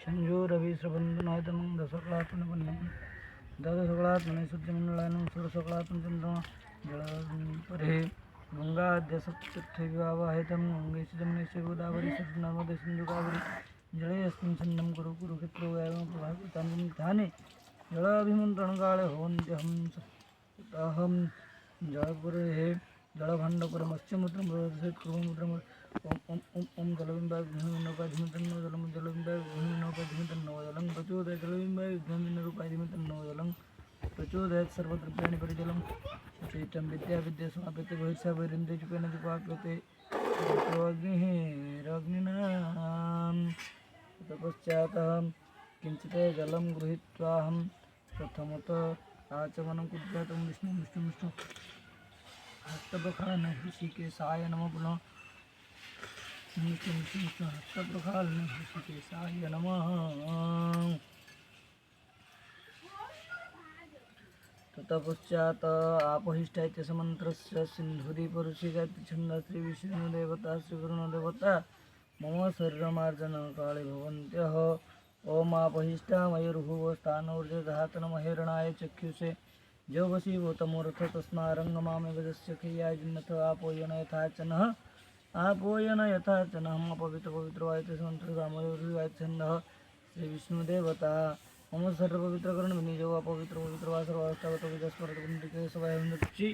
संजोरविश्रबन्धनायतनं दशकलात्मनपन्नं द्वादशकलात्मने सूर्यमण्डलानं षोडशकलात्मचन्द्रमा जलपरे गङ्गाद्यसप्तविवाहितं गङ्गेश जमुनेश गोदावरी सरस्वती नर्मदे सिन्धु कावेरी जलेऽस्मिन् सन्नं कुरु कुरुक्षेत्रो व्याघ्रं ध्याने जलाभिमन्त्रणकाले होन्त्यहं जलपुरे जलभाण्डपुर मत्स्यमुद्रं कुरुमुद्रम ओम जलबिंबाय विद्महेनौकाधिमतन्नो जलं जलबिंबाय विद्महेनौकाधिमतन्नो जलं प्रचोदयात् जलबिंबाय विद्महेनौकाधिमतन्नो जलं प्रचोदयात् सर्वद्रव्याणि परिजलं चैतं विद्या समाप्यते बहिर्सा बहिरिन्द्रिय चुपेन चुपाप्यते अग्निनां तपश्चात् किञ्चित् जलं गृहीत्वाहं प्रथमतः आचमनं कुर्यातं विष्णु हस्तप्रक्षालन ऋषिकेशाय नमः पुनः हस्तप्रक्षालन ऋषिकेशाय नमः ततः पश्चात् आपहिष्ठा इत्यस्य मन्त्रस्य सिन्धुरीपरुषिका इति छन्दः श्रीविष्णुदेवता श्रीवरुणदेवता मम शरीरमार्जनकाले भवन्त्यः ओम आपहिष्ठा मयूर्भुवस्थानोर्जधातनमहेरणाय चक्षुषे जो वशीभूतमूर्थ तस्मारंगमामे गजस्य क्रियाय जिन्नथ आपोयन यथा च नः आपोयन यथा च नः पवित्रवायते समन्त्रगामयोर्वायच्छन्दः श्री विष्णुदेवता मम सर्वपवित्रकरण विनियोग अपवित्रवा सर्वाष्टावत विजस्मरतकुण्डिके सवयन्दृक्षि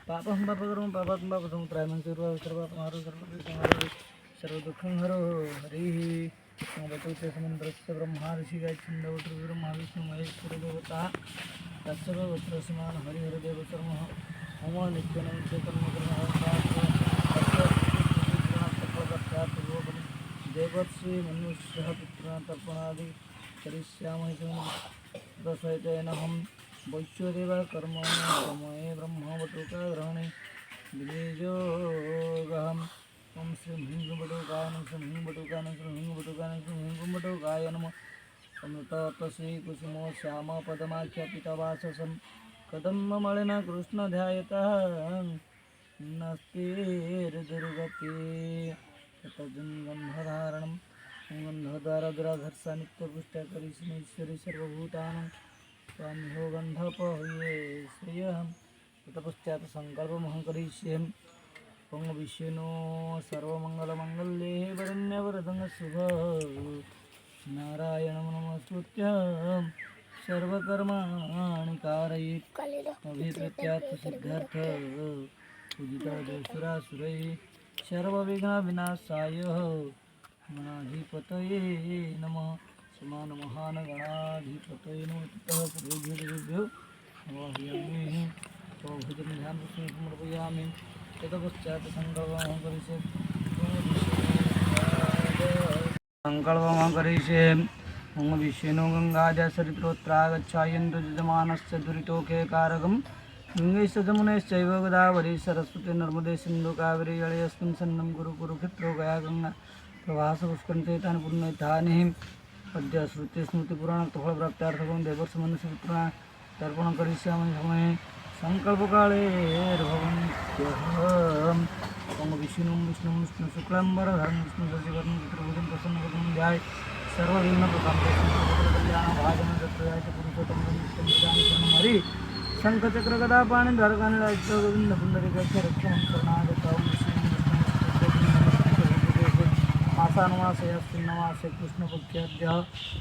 पापं पापकर्म पापात्म पापसमुत्रायमं सर्वदुःखं हरो हरिः वचोते समन्त्रस्य ब्रह्मा ऋषिगायच्छन्दः विष्णु महेश्वरदेवता तत्सर्वत्रसमान हरिहरदेव शर्म मम नित्यनं देवश्री मनुष्य पितृतर्पणादि करिष्यामहि दशयतेनहं वैश्वदेव कर्म समये ब्रह्मवटुकग्रहणे विनियोगहं ओम श्री हिंगुबटुकाय नमः अमृत श्री कुसुमो श्याम पदमाख्यापितवाससं कदम्बमलिना कृष्ण ध्यायतः नस्तिर्दुर्गति ततजन्गन्धधारणं गन्धद्वारग्राघर्षा नित्यपुष्टकरीश्वरी सर्वभूतानां स्वाम्यो गन्धपह्ये श्रेयः ततपश्चात् सङ्कल्पमहं करिष्ये ओम विष्णु सर्वमङ्गलमङ्गल्ये वरण्यवरदं शुभ नारायणं नमस्कृत्य सर्वकर्माणि कारयेत् अभिप्रत्यात् सिद्धार्थ पूजितदेवसुरासुरैः सर्वविघ्नविनाशाय गणाधिपतये नमः समानमहानगणाधिपतये नमः ततः सर्वेभ्यो नमामि भोजनं ध्यानं समर्पयामि ततपश्चात् संकल्पं करिष्ये मम विष्णु गंगाजल सरित्रोत्रागच्छायन्तु यजमानस्य दुरितोऽखेकारकं गङ्गेश्च जमुनेश्चैव गोदावरी सरस्वती नर्मदे सिन्धु कावेरी जलेऽस्मिन् सन्नं कुरु कुरुक्षेत्रो गया गङ्गा प्रवासपुष्करञ्चैतानि पुण्यैतानि अद्य श्रुतिस्मृतिपुराणफलप्राप्त्यार्थकं देवर्षिमनुष्यपुत्राणां तर्पणं करिष्यामि समये संकल्पकाले ओम विष्णु शुक्लांबरधरं विष्णु शशिवर्णं चतुर्भुजं प्रसन्नवदनं ध्याय सर्वविघ्नप्रशान्तकल्याणभाजनं दत्तयाय च पुरुषोत्तमं नित्यं हरि शङ्खचक्रगदापाणि द्वारकानिलयितगोविन्द पुण्डरीकस्य रक्षणं शरणागतौ मासानुमासयस्मिन्नमासे कृष्णपक्षाद्यः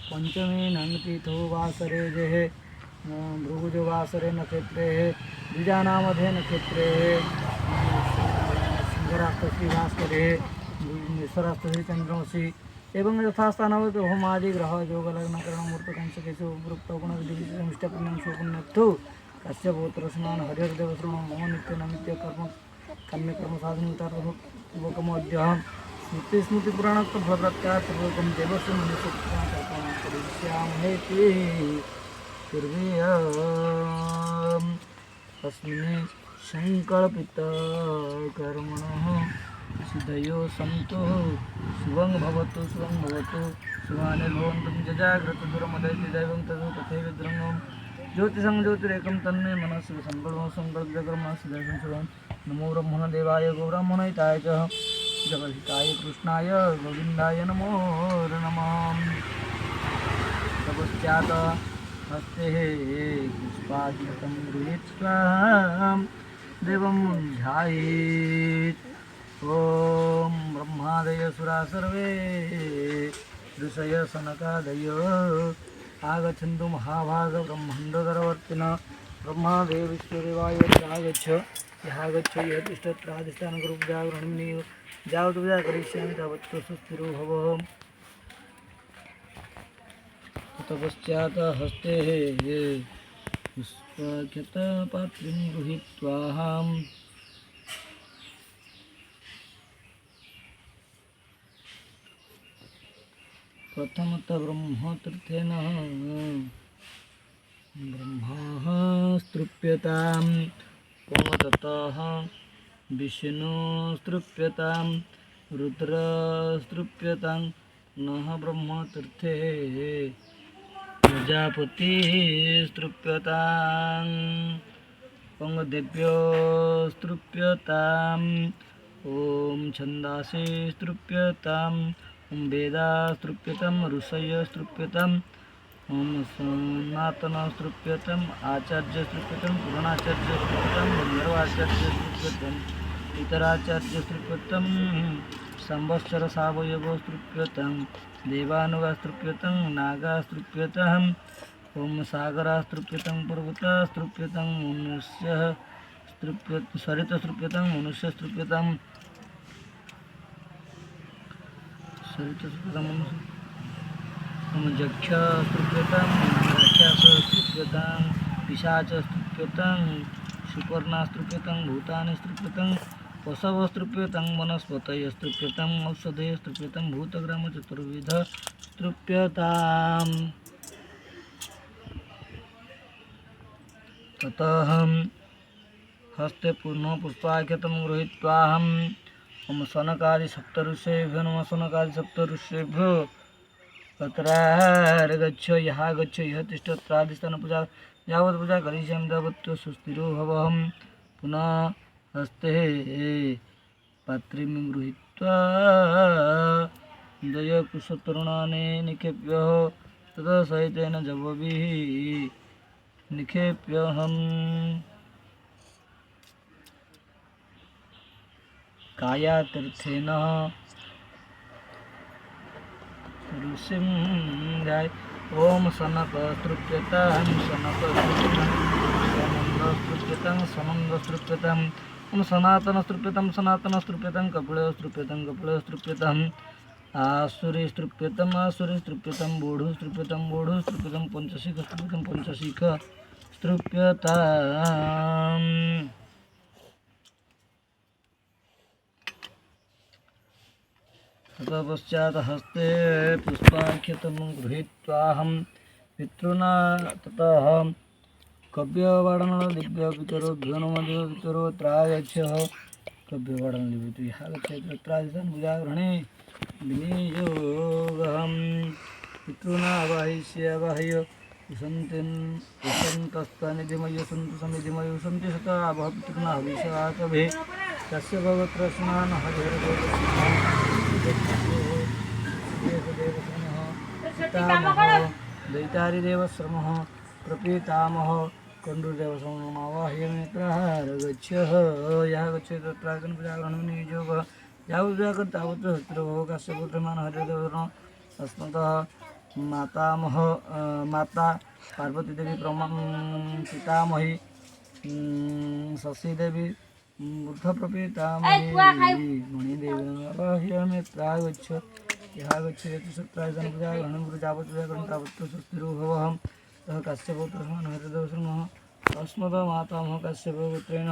पञ्चमी नङ्तिथो वासरे जः भृगुजवासरे नक्षत्रे द्विजानामधे नक्षत्रे सिंहराष्ट्रश्री भास्करे निस्वराष्ट्रश्री चंद्रमसी एवं यथास्थानवत् होमादि ग्रह योग लग्नकरण मूर्तकंसकेशु उपरुक्तगुणविधिष्टपुण्यं सुपुण्यत्थु कस्य पुत्रस्नान हरिहरदेवश्रणं मम नित्यनमित्यकर्म कन्यकर्म साधनतार्थपूर्वकमोद्यः स्मृतिस्मृतिपुराणफलप्राप्त्यार्थपूर्वकं देवस्य मनुष्यपुत्रान् करिष्यामहेति तस्मिन् संकल्पितकर्मणः सिद्धयो सन्तु शुभं भवतु शुभानि भवन्तु जजाग्रत दूरमदैति दैवं तद् तथैव द्रङ्गं ज्योतिषं ज्योतिरेकं तन्मे मनसि संकल्पकर्म सिद्धं शुभं नमो ब्रह्मणदेवाय गोब्राह्मणहिताय च जगद्हिताय कृष्णाय गोविन्दाय नमो नमः। पश्चात् हस्ते पुष्पाद्यतं गृहीत्वा देवं ध्यायेत्। ॐ ब्रह्मादय सुरा सर्वे ऋषय सनकादयो आगच्छन्तु महाभाग ब्रह्माण्डधरवर्तिनः। ब्रह्मादेव विश्वदेवाय आगच्छ यहागच्छ यः तिष्ठत्राधिष्ठानगुरुं जागरणं जागतुजा करिष्यामि तावत्तु सुस्थिरो भव। ततपश्चात् हस्ते पुष्पाख्यतपात्रीं गृहीत्वाहं प्रथमतः ब्रह्मतीर्थेन ब्रह्मा स्तृप्यतां ततः विष्णुस्तृप्यतां रुद्रस्तृप्यतां नः ब्रह्मतीर्थे प्रजापतिस्तृप्यतां देव्योस्तृप्यताम् ॐ छन्दांसि स्तृप्यताम् ॐ वेदास्तृप्यतां ऋषयस्तृप्यताम् ॐ सनातनस्तृप्यताम् आचार्यस्तृप्यतां पुराणाचार्यस्तृप्यतां गन्धर्वाचार्यस्तृप्यताम् इतराचार्यस्तृप्यतां संवत्सरसावयवस्तृप्यतां देवानुगास्तृप्यतां नागास्तृप्यताम् ॐ सागरास्तृप्यतां पर्वतास्तृप्यतां मनुष्यः सरितस्तृप्यतां मनुष्यस्तृप्यतां जक्षस्तृप्यतां राक्षसस्तृप्यतां पिशाचस्तृप्यतां सुपर्णास्तृप्यतां भूतानि स्तृप्यतां पशवस्तृप्यतां वनस्पतयस्तृप्यतां औषधयस्तृप्यतां भूतग्रामचतुर्विधस्तृप्यताम्। ततः हस्ते पुनः पुष्पाख्यतं गृहीत्वाहं ॐ सनकादि सप्तऋषेभ्यो नमः। सनकादि सप्तऋषेभ्यो तत्रार्गच्छ यः गच्छ यः तिष्ठत्राधिष्ठान पूजा यावत् पूजा करिष्यामि तावत् सुस्थिरो भवहं। पुनः हस्ते पात्रीं गृहीत्वा दयकुशतरुणानि निक्षेप्य ततः सहितेन जवभिः निक्षेप्यहं कायातीर्थेन ऋषिं ध्याय। ॐ सनकस्तृप्यतां सनकस्तृप्यतां सनन्दस्तृप्यतां ॐ सनातनस्तृप्यतां सनातनस्तृप्यतां कपिलस्तृप्यतां कपिलस्तृप्यतां आसुरीस्तृप्यतां आसुरीस्तृप्यतां बोढुस्तृप्यतां बोढुस्तृप्यतां पञ्चशिखस्तृप्यतां पञ्चशिखस्तृप्यताम्। ततः पश्चात् हस्ते पुष्पाख्यतं गृहीत्वाहं पितॄणा ततः कव्यवाडनदिव्यपितरोभ्यो नमः। देवपितरोत्रागच्छः कव्यवाडनदिव्यपितरो यः गच्छति तत्राधिष्ठानं पूजाग्रहणे विनियोगहं। पितॄणा अवाहिष्यावहय उसन्तस्तानिधिमयो सन्तु समिधिमयो सन्ति सता वः पितॄणा हविषाकभे तस्य भगवत्रस्नान् हरिहरगोत्रस्नान् पितामह दैतारिदेवश्रमः प्रपीतामह कण्डुदेवश्रममावाह्यमित्रः यः गच्छति तत्रागन् पूजाग्रहणं विनियोगः यावत् पूजा कर्ता तावत् शत्रुभोः कस्य पुत्रमान हरिदेवः अस्मतः माता पार्वतीदेवी पितामही शशिदेवी वृद्धप्रपीतामही मणिदेवी यः गच्छति सत्रायजनं पूजाग्रहणं गुरु यावत् पूजाग्रहणं तावत् सुस्थिरो भवहं। सः कश्यपपुत्रः हरिदेवशर्मः अस्मदमातामहः कश्यपपुत्रेण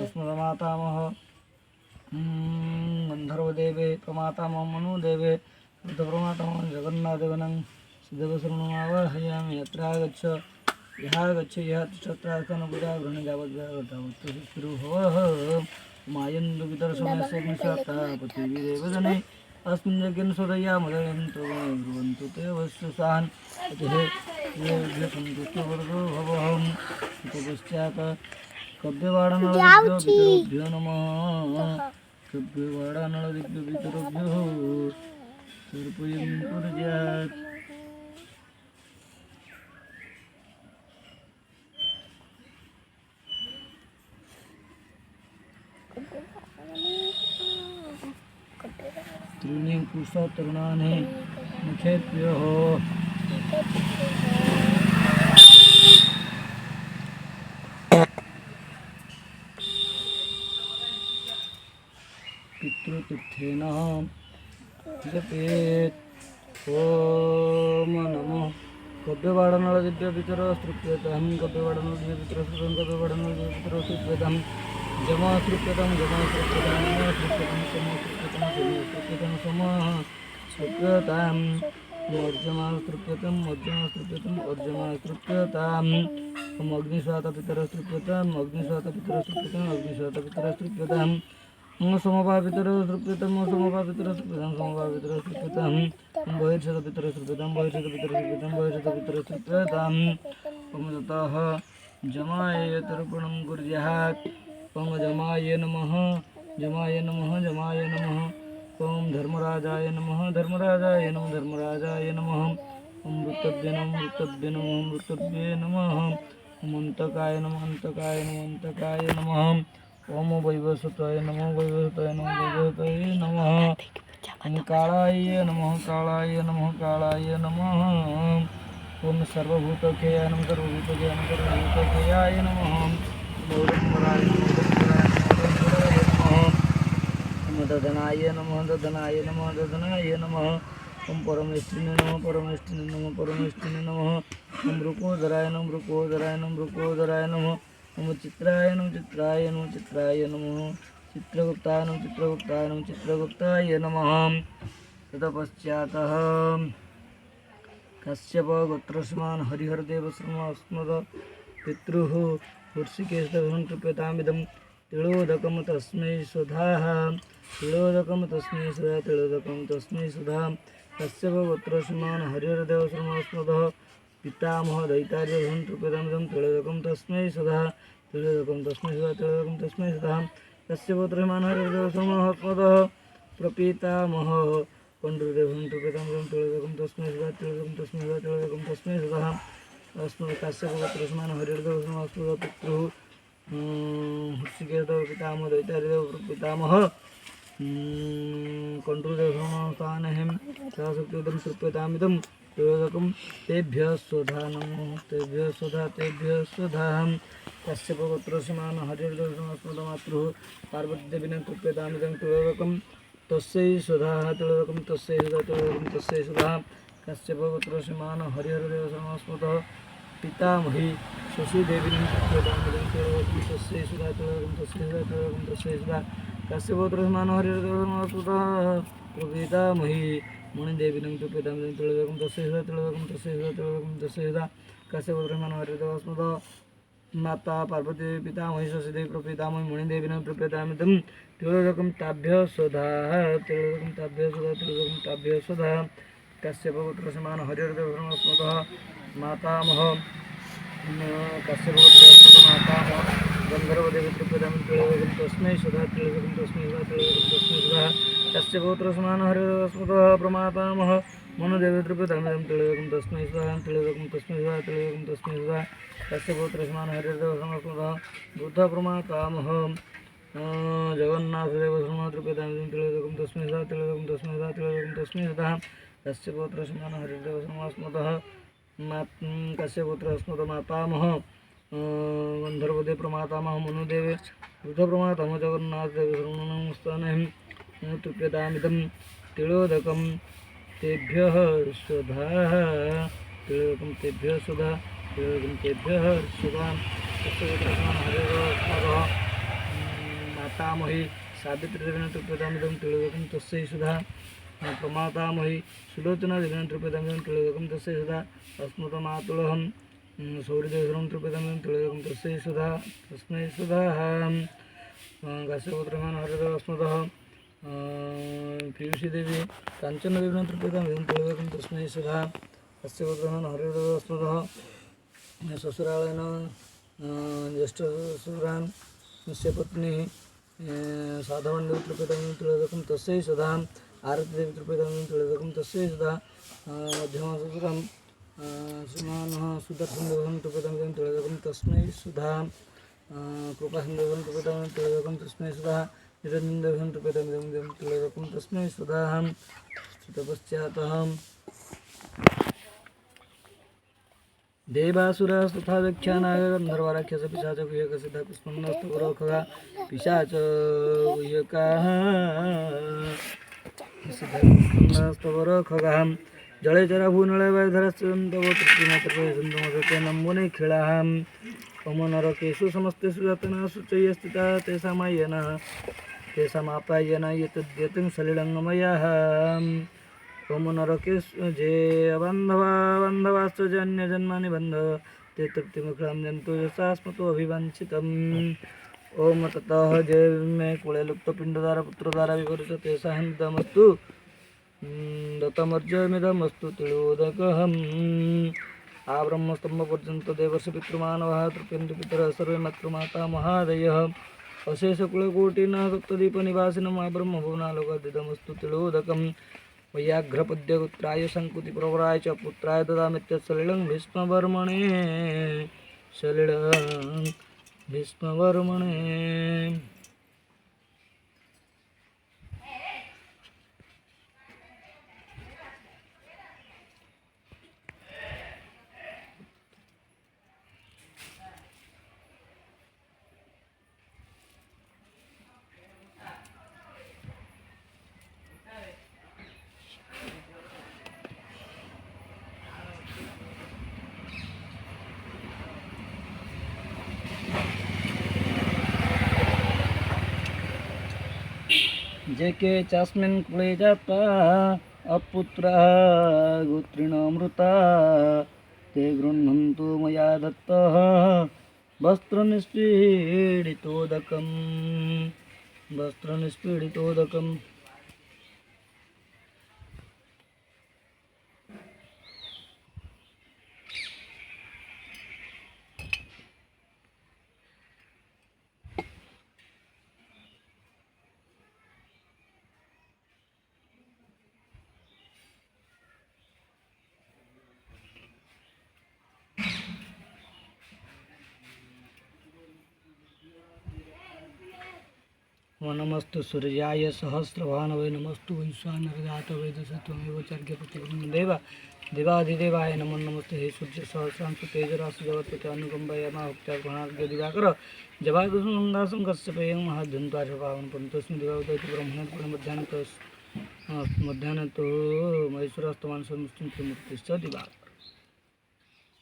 अस्मदमातामहः गन्धर्वदेवे प्रमातामहः मनुदेवे वृद्धप्रमातामहः जगन्नाथदेवनं सिद्धवशर्ममावाहयामि। यत्रागच्छ यः गच्छ यः तिष्ठत्रायजनं पूजाग्रहणं यावत् तावत् सुस्थिरो भवः। मायन्दुविदर्शनस्य पृथिवीदेवजने अस्मिन् यज्ञेन सूरया मदयन्तु ब्रुवन्तु ते वस्तुसान् सन्तुष्टवर्गो भवहम्। ततः पश्चात् कव्यवाडनलदिव्यपितरोभ्यो नमः। कव्यवाडनलदिव्यपितरोभ्यो तर्पयं कुर्यात्। कुशतरुणानि मुखेभ्योः पितृतीर्थेन जपेत्। ओम नमो कव्यवाडनल दिव्य पितर स्तृप्यतां कव्यवाडनल दिव्य पितर स्तृप्यतां कव्यवाडनल दिव्य पितर स्तृप्यतां जमा स्तृप्यतां जमा स्तृप्यतां जमा स्तृप्यतां सम स्तृप्यतां सम स्तृप्यतां मर्जमा स्तृप्यतां मर्जमा स्तृप्यतां अर्जमा स्तृप्यतां अग्निस्वात पितर स्तृप्यतां अग्निस्वात पितर स्तृप्यतां अग्निस्वात पितर स्तृप्यतां समभावितर स्तृप्यतां समभावितर स्तृप्यतां समभावितर स्तृप्यतां बहिर्षद पितर स्तृप्यतां बहिर्षद पितर स्तृप्यतां बहिर्षद पितर स्तृप्यतां ततः जमाय तर्पणं कुर्यात्। ओम जमाय नमः जमाय नमः जमाय नमः। ओम धर्मराजाय नमः धर्मराजाय नमः धर्मराजाय नमः। ओम मृतभ्ये नमः मृतभ्ये नमः मृतभ्ये नमः। ओम अंतकाय नमः अंतकाय नमः अंतकाय नमः। ओम वैवस्वताय नमः वैवस्वताय नमः वैवस्वताय नमः। ओम कालाय नमः कालाय नमः कालाय नमः। ओम सर्वभूतखेयाय नमः सर्वभूतखेयाय नमः सर्वभूतखेयाय नमः। गौरंबराय नमः गौरंबराय नमः। ओम ददनाय नमः ददनाय नमः ददनाय नमः। ओम परमेष्ठिने नमः परमेष्ठिने नमः परमेष्ठिने नमः। ओम मृकोदराय नमः मृकोदराय नमः मृकोदराय नमः। ओम चित्राय नमः चित्राय नमः चित्राय नमः। चित्रगुप्ताय नमः चित्रगुप्ताय नमः चित्रगुप्ताय नमः। ततपश्चात् कश्यप गोत्रस्मान् हरिहरदेव अस्मद पितृः हृषिकेशं कृप्यतामिदं तिलोदकं तस्मै स्वधाः तिलोदकं तस्मै स्वधा तिलोदकं तस्मै स्वधा। कश्यप गोत्रस्मान् हरिहरदेव अस्मदः पितामह दैतार्यं कृप्यतामिदं तिलोदकं तस्मै स्वधा तिलोदकं तस्मै स्वधा तिलोदकं तस्मै स्वधा। कश्यप गोत्रस्मान् हरिहरदेव अस्मदः प्रपितामह पंडुदेवं कृप्यतामिदं तिलोदकं तस्मै स्वधा तिलोदकं तस्मै स्वधा तिलोदकं तस्मै स्वधा। अस्मद् कश्यप गोत्रस्मान् हरिहरदेव अस्मदः पितृः हृषिकेशदेव पितामह दैतार्यदेव पितामह कंडुदेवस्तानहं सहशक्तिदं कृप्यतामिदं तिलोदकं तेभ्यः स्वधा नमो तेभ्यः स्वधा तेभ्यः स्वधा। कश्यप गोत्रस्मान् हरिहरदेव अस्मदः मातृः पार्वतीदेवीनं कृप्यतामिदं तिलोदकं तस्यै स्वधा तिलोदकं तस्यै स्वधा तिलोदकं तस्यै स्वधा। कश्यप गोत्रस्मान् हरिहरदेव अस्मदः पितामही शशिदेवीनं कृप्यतामिदं तिलोदकं तस्यै स्वधा तिलोदकं तस्यै स्वधा तिलोदकं तस्यै स्वधा। कश्यप गोत्रस्मान् हरिहरदेव अस्मदः प्रपितामही मणिदेवीनं कृप्यतामिदं तिलोदकं तस्यै स्वधा तिलोदकं तस्यै स्वधा तिलोदकं तस्यै स्वधा। कश्यप गोत्रस्मान् हरिहरदेव अस्मदः माता पार्वती पितामही शशिदेवी प्रपितामही मणिदेवीनं कृप्यतामिदं तिलोदकं ताभ्यः स्वधा तिलोदकं ताभ्यः स्वधा तिलोदकं ताभ्यः स्वधा। कश्यप गोत्रस्मान् हरिहरदेव अस्मदः मातामह कश्यप गोत्रस्मदः मातामह गन्धर्वदेवी कृप्यतामिदं तिलोदकं तस्मै स्वधा तिलोदकं तस्मै स्वधा तिलोदकं तस्मै स्वधा। कश्यप गोत्रस्मान् हरिहरदेव अस्मदः प्रमातामह मनुदेवी कृप्यतामिदं तिलोदकं तस्मै स्वधा तिलोदकं तस्मै स्वधा तिलोदकं तस्मै स्वधा। कश्यप गोत्रस्मान् हरिहरदेव अस्मदः बुद्धप्रमातामह जगन्नाथदेव कृप्यतामिदं तिलोदकं तस्मै स्वधा तिलोदकं तस्मै स्वधा तिलोदकं तस्मै स्वधा। कश्यप गोत्रस्मान् हरिहरदेव अस्मदः कश्यप गोत्रस्मदः मातामह गन्धर्वदेव प्रमातामह मनुदेवे बुद्धप्रमातामह जगन्नाथदेव सर्वनमस्तानहं कृप्यतामिदं तिलोदकं तेभ्यः स्वधा तिलोदकं तेभ्यः स्वधा तिलोदकं तेभ्यः स्वधा। कश्यप गोत्रस्मान् हरिहरदेव अस्मदः मातामही सावित्रीदेवीनं कृप्यतामिदं तिलोदकं तस्यै स्वधा प्रमातामही सुलोचनादेवीनं कृप्यतामिदं तिलोदकं तस्यै स्वधा। अस्मदमातुलहं सौर्यदेवं कृप्यतामिदं तिलोदकं तस्यै स्वधा तस्मै स्वधा। कश्यप गोत्रस्मान् हरिहरदेव अस्मदः पीयूषीदेवी काञ्चनदेवीनं कृप्यतामिदं तिलोदकं तस्मै स्वधा। कश्यप गोत्रस्मान् हरिहरदेव अस्मदः ससुरालेन ज्येष्ठसुरान् तस्य पत्नी साधवन्देवी कृप्यतामिदं तिलोदकं तस्यै स्वधा। आरतीदेवी कृप्यतामिदं तिलोदकं तस्यै स्वधा। मध्यमससुरं श्रीमान् सुदर्शनदेवं कृप्यतामिदं तिलोदकं तस्मै स्वधा। कृपासिन्धुदेवं कृप्यतामिदं तिलोदकं तस्मै स्वधा। निरन्दघन्तपदमिदं तुलरकं तस्मै सदाहं तपश्चातहं देवासुरास्तथा दक्षानाग गन्धर्वाराक्षसपिशाचगुह्यकसिद्धा पुष्पन्नस्तगुरोखगा पिशाच गुह्यकाः सिद्धास्तवरखगां जले चराभूनळे वैधरस्यन्तवोत्तमोत्तमसते नम्बुने खिलाहां कमनरकेषु समस्तेषु जातनासु च ये स्थिता तेषामायनः तेषामापायन एतद्यतं सलिलङ्गमयः कमनरकेषु जे बान्धवाश्च जन्यजन्मानि बन्धव ते तृप्तिमुखां जन्तु यशास्मतो अभिवाञ्छितम् ओम ततः जय मे कुले लुप्तपिंडदार पुत्रदारा विवरित तेषां दमस्तु दत्तमर्जमिदमस्तु तिलोदकहम् आ ब्रह्मस्तंभ पर्यंत देवर्षि पितृमानवः तृप्यन्ति पितरः सर्वे मातृमाता महादयः अशेषकुलकोटिनः सप्तदीपनिवासिनम् आ ब्रह्मभुवनालोकदिदमस्तु तिलोदकम् वैयाघ्रपद्यगोत्राय शङ्कुतिप्रवराय च पुत्राय ददामित्यत्सलिलं भीष्मवर्मणे सलिलं भीष्मवर्मणे। जेके चास्मिन् कुले जाता अपुत्रः गोत्रिणामृता ते गृह्णन्तु मया दत्तः वस्त्रनिष्पीडितोदकम् नमस्तु सूर्याय सहस्रभानवे नमस्तु वैश्वानरजातवे दशत्वमेव चर्घ्यप्रतिगुणं देवाधिदेवाय नमो नमस्ते हे सूर्य सहस्रांशु तेजराशि जगत्पते अनुकंपया माभक्त्यार्पणार्घ्य दिवाकर जवादुसुनन्दासं कश्यपेयं महाद्यन्त्वार्षपावनं पंतस्मि दिवावतैति ब्रह्मणेर्मध्याह्नतो महेश्वरस्तमानसमुष्टिं त्रिमूर्तिश्च दिवाकर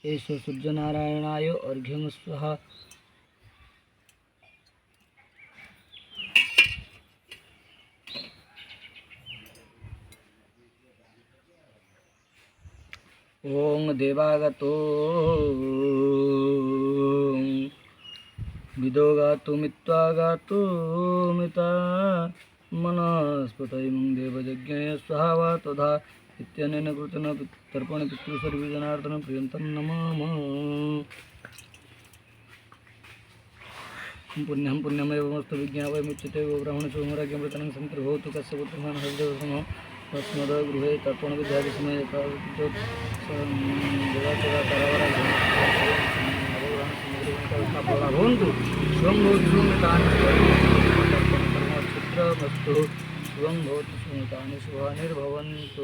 एष सूर्यनारायणाय अर्घ्यं स्वाहा। ओं देवागतो विदोगातो मित्वागातो मिता मनस्पतयं देवयज्ञे स्वाहा वा तथा इत्यनेन कृतेन तर्पण पितृसर्वजनार्दन प्रियन्तं नमः। पुण्यमेव मस्तु विज्ञापयमुच्यते गो ब्राह्मणसोमराज्ञमृतं सन्तर्भवतु कस्य पुत्रः हरिदेवसमः तस्मद गृहे तर्पण विद्यादिसमये भवन्तु शुभं भवतु शुभं भवतु शुभानिर्भवन्तु।